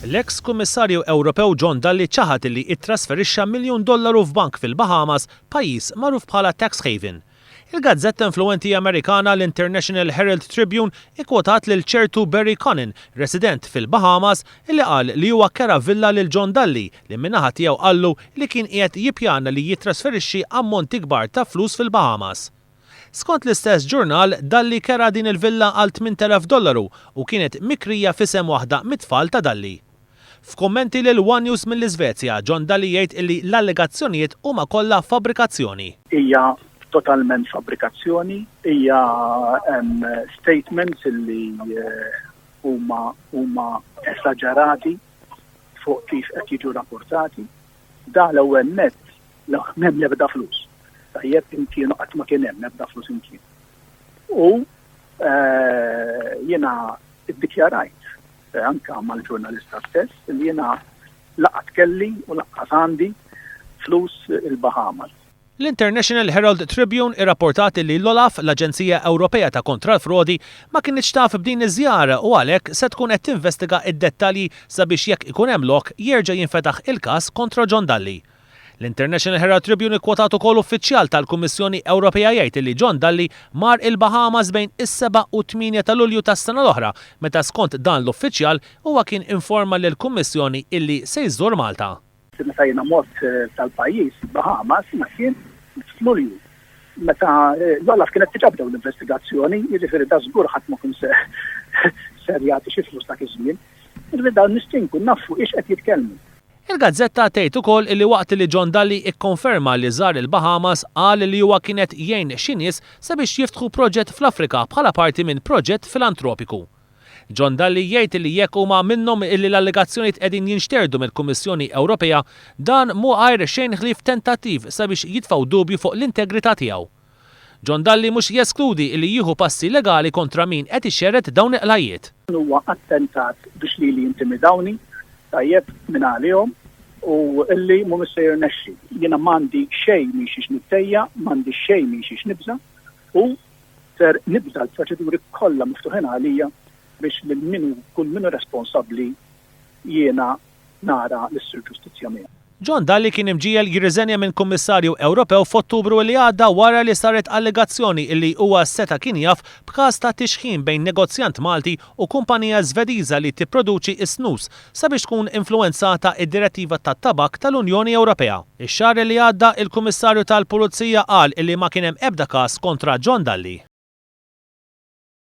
L-eks kummissarju Ewropew John Dalli ċaħat li ittrasferixxa $1 miljun f'bank fil-Bahamas, pajjiż magħruf bħala tax haven. Il-gazzetta influenti Amerikana l-International Herald Tribune ikkwotat lil ċertu Barry Conin, resident fil-Bahamas, illi qal li huwa kera villa lil John Dalli li min-naħa tiegħu qallu li kien qiegħed jippjana li jitrasferixxi ammonti kbar ta' flus fil-Bahamas. Skont l-istess ġurnal, Dalli kera din il-villa għal $8,000 u kienet mikrija f'isem waħda mit-tfal ta' Dalli. F'kummenti lil One News mill-Iżvezja, John Dalli jgħid illi l-allegazzjonijiet huma kollha fabbrikazzjoni. Hija totalment fabbrikazzjoni, hija statements illi huma esaġerati fuq kif qed jiġu rapportati. Da l-ewwel nett m'hemm l-ebda flus. Tajjeb imkien qatt ma kien hemm ebda flus imkien. U jiena iddikjarajt anke mal-ġurnalista stess li jiena laqgħet kelli u laqqas għandi flus il-Bahamas. L-International Herald Tribune irrapportat li l-OLAF, l-Aġenzija Ewropea ta' kontra l-frodi, ma kienx taf b'din iż-żjara u għalhekk se tkun qed tinvestiga d-dettalji sabiex jekk ikun hemm lok jerġa' jinfetaħ il-każ kontra John Dalli. L-International Herald Tribune ikkwotat ukoll uffiċjal tal-Kummissjoni Ewropea jgħid li John Dalli mar il-Bahamas bejn is-7 u 8 ta' Lulju tas-sena l-oħra, meta skont dan l-uffiċjal huwa kien informa lill-Kummissjoni illi se jżur Malta. Meta jiena mort tal-pajjiż Bahamas ma kien f'Lulju. Meta l-Olaf kienet tiġabdew l-investigazzjoni, jiġifieri da żgur ħadd ma kun ser jagħti xi flus dak iż-żmien. Irrid dan nistinku nafu ix qed jitkellmu. Il-gazzetta tgħid ukoll li waqt li John Dalli ikkonferma li żar il-Bahamas qal li huwa kienet jgħin xi nies sabiex jiftħu proġett fl-Afrika bħala parti minn proġett filantropiku. John Dalli jgħid li jekk huma minnhom illi l-allegazzjonijiet qegħdin jinxterdu mill-Kummissjoni Ewropea, dan mhu għajr xejn ħlief tentattiv sabiex jitfgħu dubju fuq l-integrità tiegħu. John Dalli mhux jeskludi li jieħu passi legali kontra min qed ixxerred dawn il-qlajiet. Huwa attentat biex li jintimidawni tajjeb minn għalihom u illi mhumiex se jirnexxi. Jiena m'għandi xejn mhix nittejja, m'għandi xejn mhix nibża u ser nibża l-proċeduri kollha miftuħin għalija biex lil kull minnu responsabbli jiena nara l-Sur Ġustizzja miegħu. John Dalli kien imġiel jirriżenja minn Kummissarju Ewropew f'Ottubru li għadda wara li saret allegazzjoni illi huwa seta' kien jaf b'każ ta' tixħim bejn negozjant Malti u kumpanija Żvediża li tipproduċi snus sabiex tkun influenzata id-direttiva tat-tabak tal-Unjoni Ewropea. Ix-xahar li għadda il-Kummissarju tal-Pulizija qal illi ma kien hemm ebda każ kontra John Dalli.